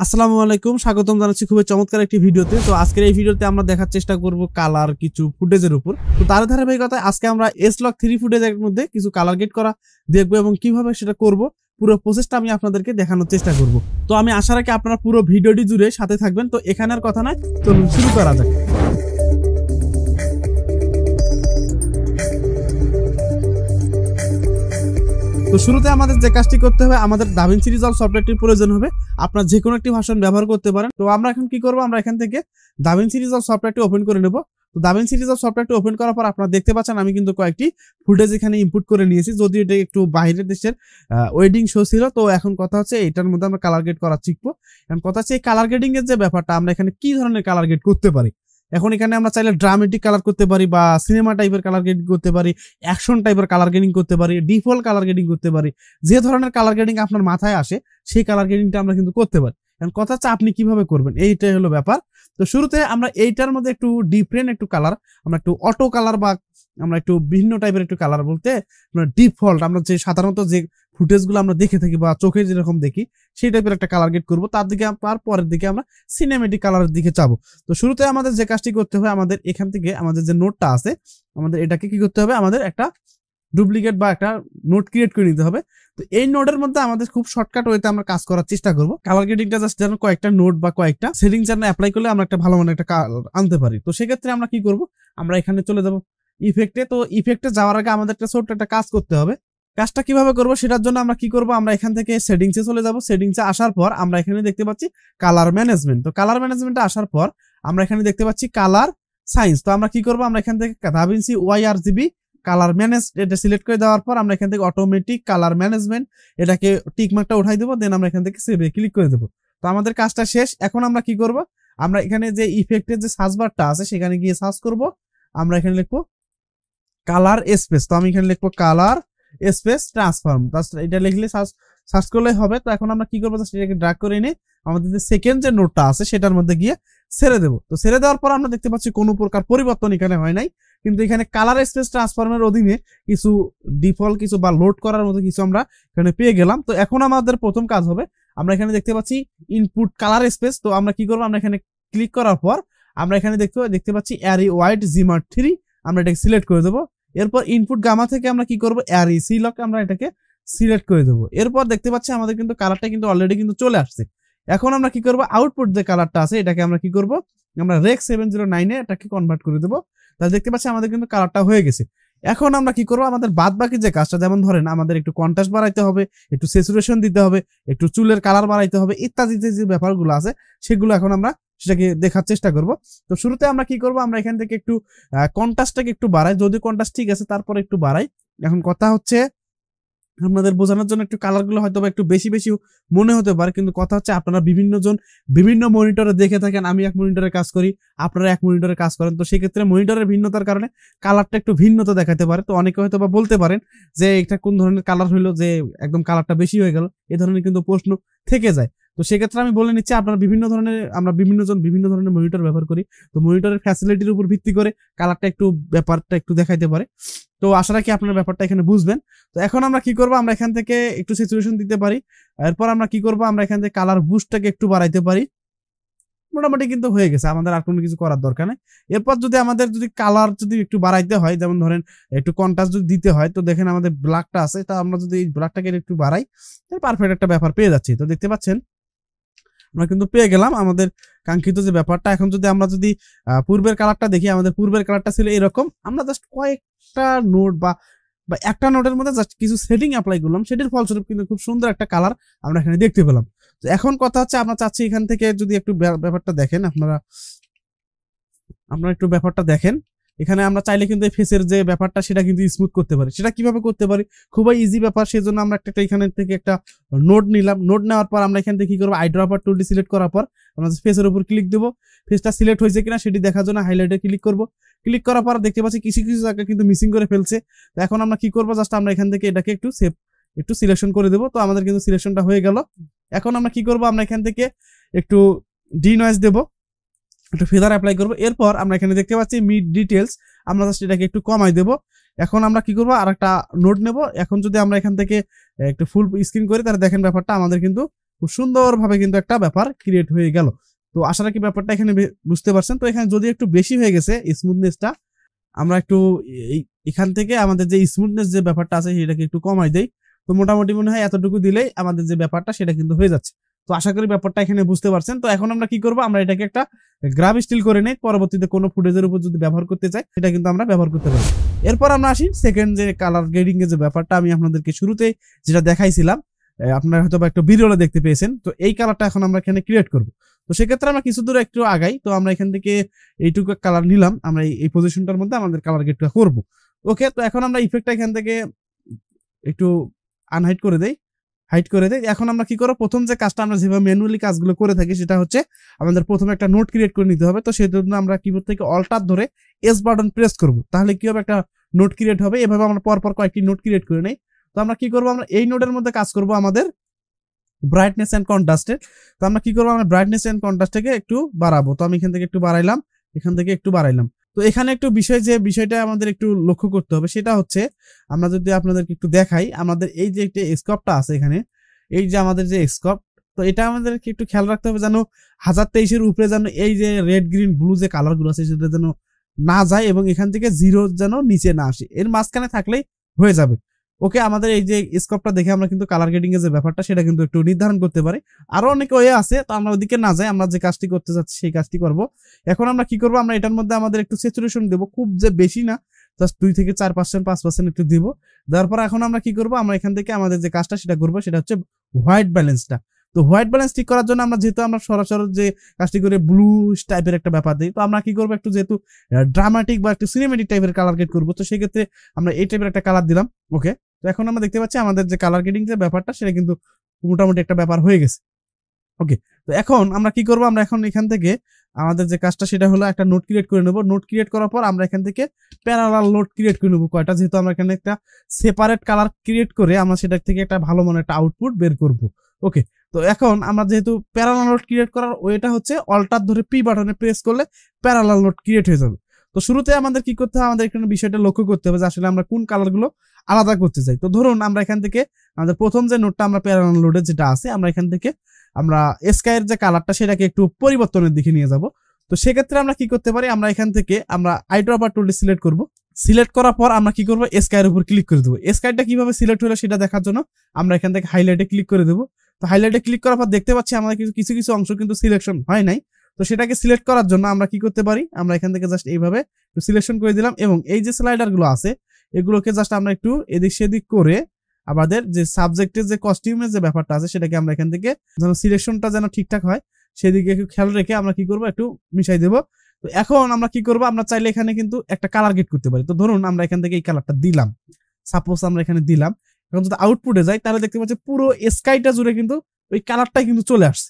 আসসালামু আলাইকুম, স্বাগতম জানাচ্ছি খুবই চমৎকার একটি ভিডিওতে। তো আজকের এই ভিডিওতে আমরা দেখার চেষ্টা করব কালার কিছু ফুটেজের উপর। তো তার ধারাবাহিকতায় আজকে আমরা S-Log 3 ফুটেজের মধ্যে কিছু কালার গেট করা দেখব এবং কিভাবে সেটা করব পুরো প্রসেসটা আমি আপনাদেরকে দেখানোর চেষ্টা করব। তো আমি আশা রাখি আপনারা পুরো ভিডিওটি জুড়ে সাথে থাকবেন। তো এখানে আর কথা নয়, চলুন শুরু করা যাক। তো শুরুতে আমাদের যে কাজটি করতে হবে, আমাদের DaVinci Resolve সফটওয়্যারটির প্রয়োজন হবে। আপনার যে কোনো একটি ভার্সন ব্যবহার করতে পারেন। তো আমরা এখন কি করব, আমরা এখান থেকে DaVinci Resolve সফটওয়্যারটি ওপেন করে নেব। তো DaVinci Resolve সফটওয়্যারটি ওপেন করার পর আপনারা দেখতে পাচ্ছেন আমি কিন্তু কয়েকটি ফুটেজ এখানে ইনপুট করে নিয়েছি, যদিও এটা একটু বাইরের দেশের ওয়েডিং শো ছিল। তো এখন কথা হচ্ছে এটার মধ্যে আমরা কালার গেট করা শিখবো। এখন কথা হচ্ছে এই কালার গেটিং এর যে ব্যাপারটা, আমরা এখানে কি ধরনের কালার গেট করতে পারি। এখন এখানে আমরা চাইলে ড্রামেটিক কালার করতে পারি, বা সিনেমা টাইপের কালার গ্রেডিং করতে পারি, অ্যাকশন টাইপের কালার গ্রেডিং করতে পারি, ডিফল্ট কালার গ্রেডিং করতে পারি। যে ধরনের কালার গ্রেডিং আপনার মাথায় আসে সেই কালার গ্রেডিংটা আমরা কিন্তু করতে পারি। এখন কথা হচ্ছে আপনি কিভাবে করবেন, এইটাই হলো ব্যাপার। তো শুরুতে আমরা এইটার মধ্যে একটু ডিফারেন্ট একটু কালার, আমরা একটু অটো কালার বা আমরা একটু ভিন্ন টাইপের একটু কালার বলতে ডিফল্ট আমরা যে সাধারণত যে ফুটেজগুলো আমরা দেখে থাকি বা চোখে যেরকম দেখি সেই টাইপের একটা কালার গেট করবো। তার দিকে পরের দিকে আমরা সিনেমেটিক কালারের দিকে যাবো। তো শুরুতে আমাদের যে কাজটি করতে হবে, আমাদের এখান থেকে আমাদের যে নোটটা আছে, আমাদের এটাকে কি করতে হবে, আমাদের একটা ডুপ্লিকেট বা একটা নোট ক্রিয়েট করে নিতে হবে। তো এই নোটের মধ্যে আমাদের খুব শর্টকাট ওয়েতে আমরা কাজ করার চেষ্টা করবো। কালার গ্রেডিংটা জাস্ট যেন কয়েকটা নোট বা কয়েকটা সেটিংস যেন অ্যাপ্লাই করলে আমরা একটা ভালো মানের একটা কালার আনতে পারি। তো সেক্ষেত্রে আমরা কি করব, আমরা এখানে চলে যাব ইফেক্টে। তো ইফেক্টে যাওয়ার আগে আমাদের একটা ছোট্ট একটা কাজ করতে হবে। কাজটা কিভাবে করব সেটার জন্য আমরা কি করব, আমরা এখান থেকে সেটিংসে চলে যাব। সেটিংসে আসার পর আমরা এখানে দেখতে পাচ্ছি কালার ম্যানেজমেন্ট। তো কালার ম্যানেজমেন্টে আসার পর আমরা এখানে দেখতে পাচ্ছি কালার সাইন্স। তো আমরা কি করব, আমরা এখান থেকে DaVinci YRGB কালার ম্যানেজ এটা সিলেক্ট করে দেওয়ার পর আমরা এখান থেকে অটোমেটিক কালার ম্যানেজমেন্ট এটাকে টিক মার্কটা উঠাই দেবো। দেন আমরা এখান থেকে সেভে ক্লিক করে দেবো। তো আমাদের কাজটা শেষ। এখন আমরা কি করব, আমরা এখানে যে ইফেক্টের যে সার্চ বারটা আছে সেখানে গিয়ে সার্চ করব। আমরা এখানে লিখবো কালার স্পেস। তো আমি এখানে লিখবো কালার স্পেস ট্রান্সফর্ম। এটা লিখলে সার্চ করলেই হবে। তো এখন আমরা কি করবো, এটাকে ড্র্যাগ করে এনে আমাদের যে সেকেন্ড যে নোটটা আছে সেটার মধ্যে গিয়ে ছেড়ে দেবো। তো ছেড়ে দেওয়ার পর আমরা দেখতে পাচ্ছি কোনো প্রকার পরিবর্তন এখানে হয় নাই, কিন্তু এখানে কালার স্পেস ট্রান্সফর্মের অধীনে কিছু ডিফল্ট কিছু বা লোড করার মতো কিছু আমরা এখানে পেয়ে গেলাম। তো এখন আমাদের প্রথম কাজ হবে, আমরা এখানে দেখতে পাচ্ছি ইনপুট কালার স্পেস। তো আমরা কি করবো, আমরা এখানে ক্লিক করার পর আমরা এখানে দেখতে পাচ্ছি অ্যারি হোয়াইট জিমার 3, আমরা এটাকে সিলেক্ট করে দেবো। এরপর ইনপুট গামা থেকে আমরা কি করবো, অ্যারি C-Lock আমরা এটাকে সিলেক্ট করে দেবো। এরপর দেখতে পাচ্ছি আমাদের কিন্তু কালারটা কিন্তু অলরেডি কিন্তু চলে আসছে। এখন আমরা কি করবো, আউটপুট যে কালারটা আছে এটাকে আমরা কি করবো, আমরা রেক 709 এটাকে কনভার্ট করে দেবো। তাহলে দেখতে পাচ্ছি আমাদের কিন্তু কালারটা হয়ে গেছে। এখন আমরা কি করবো, আমাদের বাদ বাকি যে কাজটা, যেমন ধরেন আমাদের একটু কন্ট্রাস্ট বাড়াইতে হবে, একটু স্যাচুরেশন দিতে হবে, একটু চুলের কালার বাড়াইতে হবে, ইত্যাদি যে ব্যাপারগুলো আছে সেগুলো এখন আমরা সেটাকে দেখার চেষ্টা করব। তো শুরুতে আমরা কি করব, আমরা এখান থেকে একটু কন্ট্রাস্টটাকে একটু বাড়াই, যদি কন্ট্রাস্ট ঠিক আছে তারপরে একটু বাড়াই। এখন কথা হচ্ছে আপনাদের বোঝানোর জন্য একটু কালারগুলো হয়তো একটু বেশি বেশি মনে হতে পারে, কিন্তু কথা হচ্ছে আপনারা বিভিন্ন মনিটরে দেখে থাকেন। আমি এক মনিটরে কাজ করি, আপনারা এক মনিটরে কাজ করেন। তো সেক্ষেত্রে মনিটরের ভিন্নতার কারণে কালারটা একটু ভিন্নতা দেখাতে পারে। তো অনেকে হয়তো বা বলতে পারেন যে এটা কোন ধরনের কালার হইলো যে একদম কালারটা বেশি হয়ে গেল, এই ধরনের কিন্তু প্রশ্ন থেকে যায়। তো সেক্ষেত্রে আমি বলে নিচ্ছি, আপনারা আমরা বিভিন্ন ধরনের মনিটর ব্যবহার করি। তো মনিটরের ফ্যাসিলিটির উপর ভিত্তি করে কালারটা ব্যাপারটা একটু দেখাইতে পারে। তো আশা রাখি আপনার ব্যাপারটা এখানে বুঝবেন। তো এখন আমরা কি করব, আমরা এখান থেকে একটু স্যাচুরেশন দিতে পারি। এরপর আমরা কি করব, আমরা এখান থেকে কালার বুস্টটাকে একটু বাড়াইতে পারি। মোটামুটি কিন্তু হয়ে গেছে, আমাদের আর কোনো কিছু করার দরকার নেই। এরপর আমাদের কালার একটু বাড়াইতে হয়, যেমন ধরেন একটু কন্ট্রাস্ট যদি দিতে হয়, তো দেখেন আমাদের ব্ল্যাকটা আছে, তা আমরা যদি এই ব্ল্যাকটাকে একটু বাড়াই তাহলে পারফেক্ট একটা ব্যাপার পেয়ে যাচ্ছি। তো দেখতে পাচ্ছেন আমরা কিন্তু পেয়ে গেলাম আমাদের কাঙ্ক্ষিত যে ব্যাপারটা। এখন আমরা পূর্বের কালারটা দেখি, আমাদের পূর্বের কালারটা ছিল এরকম। আমরা জাস্ট কয়েকটা নোট বা একটা নোটের মধ্যে জাস্ট কিছু সেটিং অ্যাপ্লাই করলাম, সেটির ফলস্বরূপ কিন্তু খুব সুন্দর একটা কালার আমরা এখানে দেখতে পেলাম। তো এখন কথা হচ্ছে আমরা চাচ্ছি এখান থেকে যদি একটু ব্যাপারটা দেখেন, আপনারা একটু ব্যাপারটা দেখেন। এখানে আমরা চাইলে কিন্তু এই ফেসের যে ব্যাপারটা সেটা কিন্তু স্মুথ করতে পারি। সেটা কিভাবে করতে পারি, খুবই ইজি ব্যাপার। সেজন্য আমরা একটা এখানে থেকে একটা নোট নিলাম। নোট নেওয়ার পর আমরা এখান থেকে কি করবো, আইড্রপার টুলটি সিলেক্ট করার পর আমরা ফেসের উপর ক্লিক দেবো। ফেসটা সিলেক্ট হয়েছে কিনা সেটি দেখার জন্য হাইলাইটে ক্লিক করব। ক্লিক করার পর দেখতে পাচ্ছি কিছু জায়গা কিন্তু মিসিং করে ফেলছে। তো এখন আমরা কি করবো, জাস্ট আমরা এখান থেকে এটাকে একটু সিলেকশন করে দেবো। তো আমাদের কিন্তু সিলেকশনটা হয়ে গেল। এখন আমরা কি করবো, আমরা এখান থেকে একটু ডিনয়েজ দেবো, একটু ফেদার অ্যাপ্লাই করবো। এরপর আমরা এখানে দেখতে পাচ্ছি মিড ডিটেলস, আমরা জাস্ট এটাকে একটু কমাই দেবো। এখন আমরা কি করবো, আর একটা নোট নেব। এখন যদি আমরা এখান থেকে একটু ফুল স্ক্রিন করি তাহলে দেখেন ব্যাপারটা আমাদের কিন্তু খুব সুন্দরভাবে কিন্তু একটা ব্যাপার ক্রিয়েট হয়ে গেল। তো আশা রাখি ব্যাপারটা এখানে বুঝতে পারছেন। তো এখানে যদি একটু বেশি হয়ে গেছে স্মুথনেসটা, আমরা একটু এখান থেকে আমাদের যে স্মুথনেস যে ব্যাপারটা আছে সেটাকে একটু কমাই দেই। তো মোটামুটি মনে হয় এতটুকু দিলেই আমাদের যে ব্যাপারটা সেটা কিন্তু হয়ে যাচ্ছে। তো আশা করি ব্যাপারটা এখানে বুঝতে পারছেন। তো এখন আমরা কি করব, আমরা এটাকে একটা গ্রাব স্টিল করে নেই, পরবর্তীতে কোনো ফুটেজের উপর যদি ব্যবহার করতে চাই সেটা কিন্তু আমরা ব্যবহার করতে পারি। এরপর আমরা আসি সেকেন্ড যে কালার গ্রেডিং এর যে ব্যাপারটা আমি আপনাদেরকে শুরুতে যেটা দেখাইছিলাম, আপনারা হয়তো একটা ভিডিওতে দেখতে পেয়েছেন। তো এই কালারটা এখন আমরা এখানে ক্রিয়েট করব। তো সেক্ষেত্রে আমরা কিছু দূর একটু আগাই। তো আমরা এখান থেকে এইটুকু কালার নিলাম, আমরা এই পজিশনটার মধ্যে আমাদের কালার গ্রেডটা করব। ওকে, তো এখন আমরা ইফেক্টটা এখান থেকে একটু আনহাইড করে দেই, হাইড করে দেই। এখন আমরা কি করব, প্রথম যে কাজটা আমরা যেভাবে ম্যানুয়ালি কাজগুলো করে থাকি সেটা হচ্ছে আমাদের প্রথমে একটা নোট ক্রিয়েট করে নিতে হবে। তো সেই জন্য আমরা কিবোর্ড থেকে অল্টার ধরে এস বাটন প্রেস করব, তাহলে কি হবে, একটা নোট ক্রিয়েট হবে। এভাবে আমরা পরপর কয়েকটি নোট ক্রিয়েট করে নেই। তো আমরা কি করব, আমরা এই নোটের মধ্যে কাজ করব আমাদের ব্রাইটনেস এন্ড কন্ট্রাস্টে। তো আমরা কি করবো, আমরা ব্রাইটনেস এন্ড কন্ট্রাস্টটাকে একটু বাড়াবো। তো আমি এখান থেকে একটু বাড়াইলাম, এখান থেকে একটু বাড়াইলাম। তো এখানে একটু বিষয়টা আমাদের একটু লক্ষ্য করতে হবে, সেটা হচ্ছে আমরা যদি আপনাদেরকে একটু দেখাই, আমাদের এই যে একটা স্কোপটা আছে এখানে, এই যে আমাদের যে স্কোপ, তো এটা আমাদেরকে একটু খেয়াল রাখতে হবে যেন 1023-এর উপরে যেন এই যে রেড গ্রিন ব্লু যে কালার গুলো আছে সেটা যেন না যায়, এবং এখান থেকে 0 যেন নিচে না আসে, এর মাঝখানে থাকলেই হয়ে যাবে। ওকে, আমাদের এই যে স্কোপটা দেখে আমরা কিন্তু কালার গ্রেডিং এর যে ব্যাপারটা সেটা কিন্তু একটু নির্ধারণ করতে পারি। আরো অনেক ওয়ে আছে, তো আমরা ওদিকে না যাই, আমরা যে কাজটি করতে যাচ্ছি সেই কাজটি করব। এখন আমরা কি করব, আমরা এটার মধ্যে আমাদের একটু স্যাচুরেশন দেব, খুব যে বেশি না, জাস্ট 2 থেকে 4% 5% একটু দিব। দেওয়ার পর এখন আমরা কি করব, আমরা এখান থেকে আমাদের যে কাজটা সেটা করব, সেটা হচ্ছে হোয়াইট ব্যালেন্সটা। তো হোয়াইট ব্যালেন্স ঠিক করার জন্য আমরা যেহেতু আমরা সরাসরি যে কাজটি করে ব্লু টাইপের একটা ব্যাপার দিই, তো আমরা কি করব, একটু যেহেতু ড্রামাটিক বা একটু সিনেমেটিক টাইপের কালার গ্রেড করবো, তো সেক্ষেত্রে আমরা এই টাইপের একটা কালার দিলাম। ওকে, তো এখন আমরা দেখতে পাচ্ছি আমাদের যে কালার গ্রেডিং যে ব্যাপারটা সেটা কিন্তু মোটামুটি একটা ব্যাপার হয়ে গেছে। ওকে, তো এখন আমরা কি করব, আমরা এখন এখান থেকে আমাদের যে কাজটা সেটা হলো একটা নোট ক্রিয়েট করে নেব। নোট ক্রিয়েট করার পর আমরা এখান থেকে প্যারালাল নোট ক্রিয়েট করে নেব কয়টা, যেহেতু আমরা এখানে একটা সেপারেট কালার ক্রিয়েট করে আমরা সেটা থেকে একটা ভালো মনে একটা আউটপুট বের করব। ওকে, তো এখন আমরা যেহেতু প্যারালাল নোট ক্রিয়েট করার ওয়েটা হচ্ছে অল্টার ধরে পি বাটনে প্রেস করলে প্যারালাল নোট ক্রিয়েট হয়ে যাবে। তো শুরুতে আমাদের কি করতে হবে, আমাদের এখানে বিষয়টা লক্ষ্য করতে হবে যে আসলে আমরা কোন কালারগুলো আলাদা করতে চাই। তো ধরুন আমরা এখান থেকে আমাদের প্রথম যে নোটটা আমরা প্যারালাল নোটে যেটা আছে, আমরা এখান থেকে আমরা স্কাইয়ের যে কালারটা সেটাকে একটু পরিবর্তনের দিকে নিয়ে যাব। তো সেক্ষেত্রে আমরা কি করতে পারি, আমরা এখান থেকে আমরা আইড্রপার টুলটি সিলেক্ট করব। সিলেক্ট করার পর আমরা কি করব, স্কাইয়ের উপর ক্লিক করে দেবো। স্কাইটা কিভাবে সিলেক্ট হলো সেটা দেখার জন্য আমরা এখান থেকে হাইলাইটে ক্লিক করে দেবো। তো হাইলাইটে ক্লিক করার পর দেখতে পাচ্ছি আমাদের কিছু কিছু অংশ কিন্তু সিলেকশন হয় নাই। তো সেটাকে সিলেক্ট করার জন্য আমরা কি করতে পারি, আমরা এখান থেকে জাস্ট এইভাবে সিলেকশন করে দিলাম, এবং এই যে স্লাইডার গুলো আছে এগুলোকে জাস্ট আমরা একটু এদিক সেদিক করে আমাদের যে সাবজেক্টের যে কস্টিউমের যে ব্যাপারটা আছে সেটাকে আমরা এখান থেকে যেন সিলেকশনটা যেন ঠিকঠাক হয় সেদিকে একটু খেয়াল রেখে আমরা কি করব, একটু মিশাই দেবো। তো এখন আমরা কি করব, আমরা চাইলে এখানে কিন্তু একটা কালার গেট করতে পারি। তো ধরুন আমরা এখান থেকে এই কালারটা দিলাম, সাপোজ আমরা এখানে দিলাম। এখন যদি আউটপুটে যাই তাহলে দেখতে পাচ্ছি পুরো স্কাইটা জুড়ে কিন্তু ওই কালারটাই কিন্তু চলে আসছে।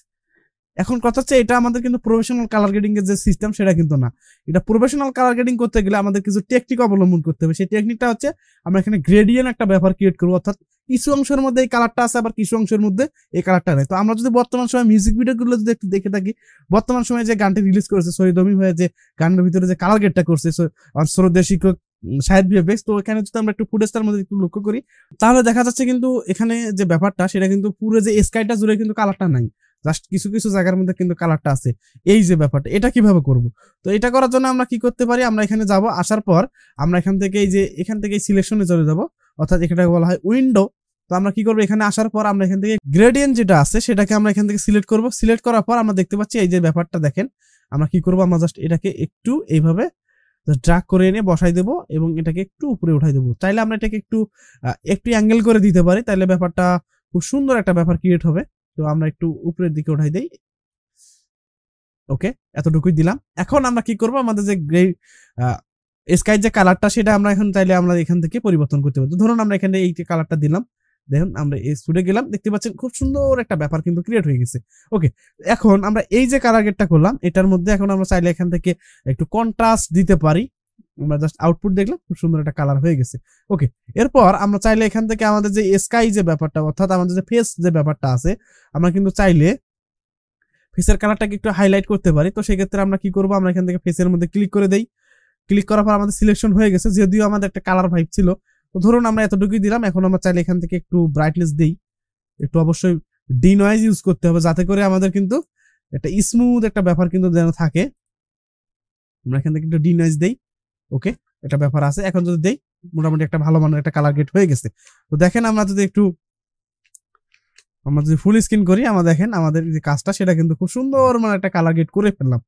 এখন কথা হচ্ছে এটা আমাদের কিন্তু প্রফেশনাল কালার গ্রেডিং এর যে সিস্টেম সেটা কিন্তু না। এটা প্রফেশনাল কালার গ্রেডিং করতে গেলে আমাদের কিছু টেকনিক অবলম্বন করতে হবে। সেই টেকনিকটা হচ্ছে আমরা এখানে গ্রেডিয়েন্ট একটা ব্যাপার ক্রিয়েট করবো, অর্থাৎ কিছু অংশের মধ্যে এই কালারটা আছে আবার কিছু অংশের মধ্যে এই কালারটা নেই। তো আমরা যদি বর্তমান সময় মিউজিক ভিডিওগুলো যদি একটু দেখে থাকি, বর্তমান সময়ে যে গানটি রিলিজ করেছে শহীদ অমি হয়ে যে গানের ভিতরে যে কালার গ্রেডটা করছে শ্রদ্ধেয় শিক্ষক শাহেদ ভিএফএক্স, তো এখানে যদি আমরা একটু ফুটেজটার মধ্যে একটু লক্ষ্য করি তাহলে দেখা যাচ্ছে কিন্তু এখানে যে ব্যাপারটা সেটা কিন্তু পুরো যে স্কাইটা জুড়ে কিন্তু কালারটা নাই, জাস্ট কিছু কিছু জায়গার মধ্যে কিন্তু কালারটা আছে। এই যে ব্যাপারটা, এটা কিভাবে করব? তো এটা করার জন্য আমরা কি করতে পারি, আমরা এখানে যাব, আসার পর আমরা এখান থেকে এই যে এখান থেকে সিলেকশনে চলে যাব, অর্থাৎ এখানে বলা হয় উইন্ডো। তো আমরা কি করব, এখানে আসার পর আমরা এখান থেকে গ্রেডিয়েন্ট যেটা আছে সেটাকে আমরা এখান থেকে সিলেক্ট করব। সিলেক্ট করার পর আমরা দেখতে পাচ্ছি এই যে ব্যাপারটা দেখেন, আমরা কি করব, আমরা জাস্ট এটাকে একটু এইভাবে ড্র্যাগ করে এনে বসাই দেব এবং এটাকে একটু উপরে উঠাই দেব। চাইলে আমরা এটাকে একটু অ্যাঙ্গেল করে দিতে পারি, তাইলে ব্যাপারটা খুব সুন্দর একটা ব্যাপার ক্রিয়েট হবে। তো আমরা একটু উপরের দিকে উঠাই দেই। ওকে, এতটুকুই দিলাম। এখন আমরা কি করব, আমাদের যে স্কাই যে কালারটা সেটা আমরা এখন চাইলে আমরা এখান থেকে পরিবর্তন করতে পারি। ধরুন আমরা এখানে এই কালারটা দিলাম, দেখুন আমরা এই স্টুডে গেলাম, দেখতে পাচ্ছেন খুব সুন্দর একটা ব্যাপার কিন্তু ক্রিয়েট হয়ে গেছে। ওকে, এখন আমরা এই যে কালার গেটটা করলাম এটার মধ্যে এখন আমরা চাইলে এখান থেকে একটু কন্ট্রাস্ট দিতে পারি। আমরা জাস্ট আউটপুট দেখলাম, খুব সুন্দর একটা কালার হয়ে গেছে। ওকে, এরপর আমরা চাইলে এখান থেকে আমাদের যে স্কাই যে ব্যাপারটা, অর্থাৎ আমাদের যে ফেস যে ব্যাপারটা আছে, আমরা কিন্তু চাইলে ফেসের কালারটাকে একটু হাইলাইট করতে পারি। তো সেক্ষেত্রে আমরা কি করব, আমরা এখান থেকে ফেসের মধ্যে ক্লিক করে দেই। ক্লিক করার পর আমাদের সিলেকশন হয়ে গেছে, যদিও আমাদের একটা কালার ভাইব ছিল। তো ধরুন আমরা এতটুকুই দিলাম। এখন আমরা চাইলে এখান থেকে একটু ব্রাইটনেস দেই, একটু অবশ্যই ডিনয়েজ ইউজ করতে হবে, যাতে করে আমাদের কিন্তু একটা স্মুথ একটা ব্যাপার কিন্তু যেন থাকে। আমরা এখান থেকে একটু ডিনয়েজ দেই। ওকে, এটা ব্যাপার আছে। এখন যদি দেই, মোটামুটি একটা ভালো মানের একটা কালার গেট হয়ে গেছে। তো দেখেন আমরা যদি ফুল স্ক্রিন করি, আমরা দেখেন আমাদের যে কাজটা সেটা কিন্তু খুব সুন্দর মানে একটা কালার গেট করে ফেললাম।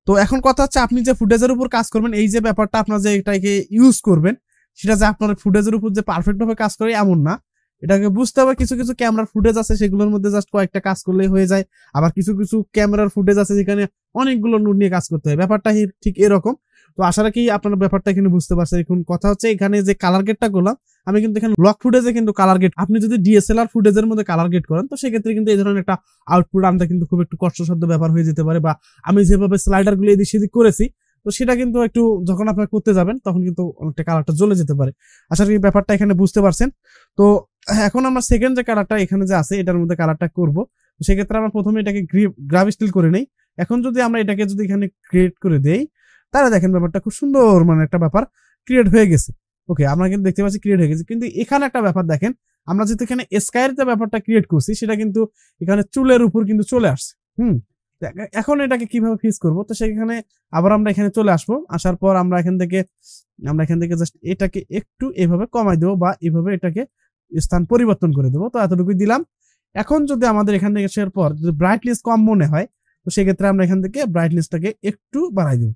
তো এখন কথা হচ্ছে, আপনি যে ফুটেজের উপর কাজ করবেন, এই যে ব্যাপারটা আপনার যে এটাকে ইউজ করবেন, সেটা যে আপনার ফুটেজের উপর যে পারফেক্ট ভাবে কাজ করে এমন না। এটাকে বুঝতে হবে, কিছু কিছু ক্যামেরার ফুটেজ আছে সেগুলোর মধ্যে জাস্ট কয়েকটা কাজ করলেই হয়ে যায়, আবার কিছু কিছু ক্যামেরার ফুটেজ আছে যেখানে অনেকগুলো নোট নিয়ে কাজ করতে হয়। ব্যাপারটা ঠিক এরকম। তো আশা রাখি আপনার ব্যাপারটা এখানে বুঝতে পারছেন। এখন কথা হচ্ছে, এখানে যে কালার গেটটা করলাম আমি কিন্তু এখানে লক ফুটেজে কিন্তু কালার গেট, আপনি যদি ডিএসএলআর ফুটেজের মধ্যে কালার গেট করেন তো সেক্ষেত্রে কিন্তু এই ধরনের একটা আউটপুট আনতে কিন্তু খুব একটু কষ্টসাধ্য ব্যাপার হয়ে যেতে পারে, বা আমি যেভাবে স্লাইডার গুলো এদিক সেদিক করেছি তো সেটা কিন্তু একটু যখন আপনারা করতে যাবেন তখন কিন্তু অনেকটা কালারটা জ্বলে যেতে পারে। আশা করি ব্যাপারটা এখানে বুঝতে পারছেন। তো এখন আমরা সেকেন্ড যে কালারটা এখানে যে আছে এটার মধ্যে কালারটা করব, সেক্ষেত্রে আমরা প্রথমে এটাকে গ্রাভ স্টিল করে নেই। এখন যদি আমরা এটাকে যদি এখানে ক্রিয়েট করে দেই, তাহলে দেখেন ব্যাপারটা খুব সুন্দর মানে একটা ব্যাপার ক্রিয়েট হয়ে গেছে। ওকে, আমরা কিন্তু দেখতে পাচ্ছি ক্রিয়েট হয়ে গেছে, কিন্তু এখানে একটা ব্যাপার দেখেন, আমরা যেহেতু এখানে স্কাইয়ের যে ব্যাপারটা ক্রিয়েট করছি সেটা কিন্তু এখানে চুলের উপর কিন্তু চলে আসছে। এখন এটাকে কিভাবে ফিক্স করব, তো সেখানে আবার আমরা এখানে চলে আসবো। আসার পর আমরা এখান থেকে জাস্ট এটাকে একটু এভাবে কমাই দেবো, বা এভাবে এটাকে স্থান পরিবর্তন করে দেবো। তো এতটুকুই দিলাম। এখন যদি আমাদের এখান থেকে আসার পর যদি ব্রাইটনেস কম মনে হয় তো সেক্ষেত্রে আমরা এখান থেকে ব্রাইটনেসটাকে একটু বাড়াই দেবো।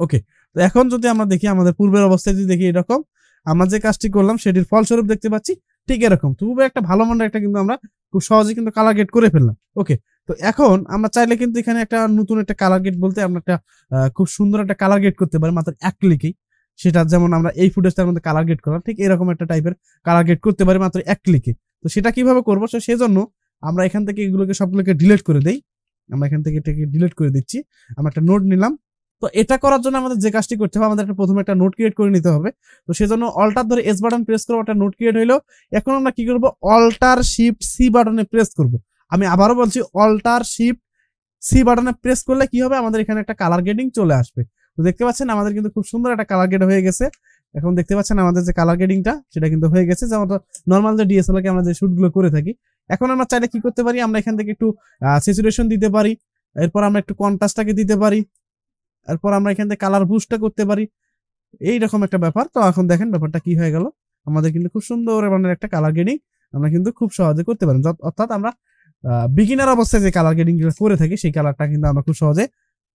ওকে, তো এখন যদি আমরা দেখি আমাদের পূর্বের অবস্থায় যদি দেখি এরকম আমরা যে কাজটি করলাম সেটির ফলস্বরূপ দেখতে পাচ্ছি ঠিক এরকম। তবু একটা ভালো মানের একটা কিন্তু আমরা খুব সহজে কিন্তু কালার গেট করে ফেললাম। ওকে, তো এখন আমরা চাইলে কিন্তু এখানে একটা নতুন একটা কালার গেট বলতে আমরা একটা খুব সুন্দর একটা কালার গেট করতে পারি মাত্র এক ক্লিকেই। সেটা যেমন আমরা এই ফুটেজটার মধ্যে কালার গেট করলাম, ঠিক এরকম একটা টাইপের কালার গেট করতে পারি মাত্র এক ক্লিকে। তো সেটা কিভাবে করবো, সেজন্য আমরা এখান থেকে এগুলোকে সবগুলোকে ডিলিট করে দেই। আমরা এখান থেকে এটাকে ডিলিট করে দিচ্ছি। আমরা একটা নোট নিলাম। তো এটা করার জন্য আমাদের যে কাজটি করতে হবে, আমাদের প্রথমে একটা নোট ক্রিয়েট করে নিতে হবে। তো সেজন্য অল্টার ধরে এস বাটন প্রেস করবো, একটা নোট ক্রিয়েট হইলো। এখন আমরা কি করবো, অল্টার শিফট সি বাটনে প্রেস করব। আমি আবারও বলছি, অল্টার শিফট সি বাটনে প্রেস করলে কি হবে, আমাদের এখানে একটা কালার গ্রেডিং চলে আসবে। তো দেখতে পাচ্ছেন আমাদের কিন্তু খুব সুন্দর একটা কালার গ্রেড হয়ে গেছে। এখন দেখতে পাচ্ছেন আমাদের যে কালার গ্রেডিংটা সেটা কিন্তু হয়ে গেছে, যেমন নর্মাল যে ডিএসএলআর কে আমরা যে শুটগুলো করে থাকি। এখন আমরা চাইলে কি করতে পারি, আমরা এখান থেকে একটু স্যাচুরেশন দিতে পারি, এরপর আমরা একটু কন্ট্রাস্টটাকে দিতে পারি, এরপর আমরা এখান থেকে কালার বুস্টটা করতে পারি, এইরকম একটা ব্যাপার। তো এখন দেখেন ব্যাপারটা কি হয়ে গেল, আমাদের কিন্তু খুব সুন্দর মানে একটা কালার গ্রেডিং আমরা কিন্তু খুব সহজে করতে পারি। অর্থাৎ আমরা বিগিনার অবস্থায় যে কালার গ্রেডিং করে থাকি সেই কালারটা কিন্তু আমরা খুব সহজে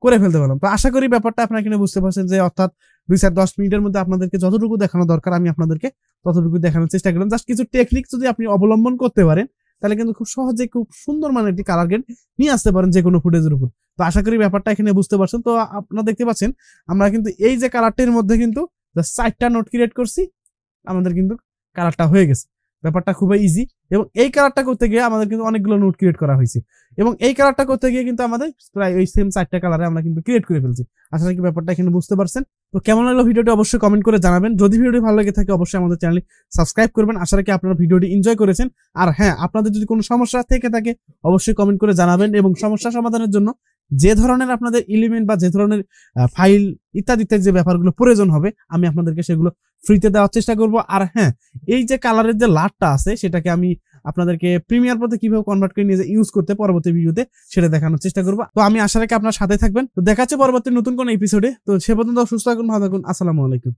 করে ফেলতে পারলাম। তো আশা করি ব্যাপারটা আপনারা এখানে বুঝতে পারছেন, যে অর্থাৎ 2-10 মিনিটের মধ্যে আপনাদেরকে যতটুকু দেখানো দরকার আমি আপনাদেরকে ততটুকু দেখানোর চেষ্টা করলাম। জাস্ট কিছু টেকনিক যদি আপনি অবলম্বন করতে পারেন তাহলে কিন্তু খুব সহজে খুব সুন্দর মানে একটি কালার গ্রেড নিয়ে আসতে পারেন যে কোনো ফুটেজের উপর। তো আশা করি ব্যাপারটা এখানে বুঝতে পারছেন। তো আপনারা দেখতে পাচ্ছেন আমরা কিন্তু এই যে কালারটির মধ্যে কিন্তু জাস্ট 4টা নোট ক্রিয়েট করছি, আমাদের কিন্তু কালারটা হয়ে গেছে। ব্যাপারটা খুবই ইজি, এবং এই কালারটা করতে গিয়ে আমাদের কিন্তু অনেকগুলো নোট ক্রিয়েট করা হয়েছে, এবং এই কালারটা করতে গিয়ে কিন্তু আমাদের প্রায় ওই সেম 4টা কালারে আমরা কিন্তু ক্রিয়েট করে ফেলছি। আশা করি ব্যাপারটা এখানে বুঝতে পারছেন। তো কেমন লাগলো ভিডিওটি অবশ্যই কমেন্ট করে জানাবেন। যদি ভিডিওটি ভালো লাগে থাকে অবশ্যই আমাদের চ্যানেল সাবস্ক্রাইব করবেন। আশা রাখি আপনারা ভিডিওটি এনজয় করেছেন। আর হ্যাঁ, আপনাদের যদি কোনো সমস্যা থেকে থাকে অবশ্যই কমেন্ট করে জানাবেন, এবং সমস্যা সমাধানের জন্য যে ধরনের আপনাদের এলিমেন্ট বা যে ধরনের ফাইল ইত্যাদি ইত্যাদি যে ব্যাপারগুলো প্রয়োজন হবে আমি আপনাদেরকে সেগুলো ফ্রিতে দেওয়ার চেষ্টা করব। আর হ্যাঁ, এই যে কালারের যে লাটটা আছে সেটাকে আমি আপনাদেরকে প্রিমিয়ার পথে কিভাবে কনভার্ট করে নিয়ে ইউজ করতে পরবর্তী ভিডিওতে সেটা দেখানোর চেষ্টা করব। তো আমি আশা রাখি আপনার সাথে থাকবেন। তো দেখা হচ্ছে পরবর্তী নতুন কোন এপিসোডে। তো সে পর্যন্ত সুস্থ থাকুন, ভালো থাকুন। আসসালামু আলাইকুম।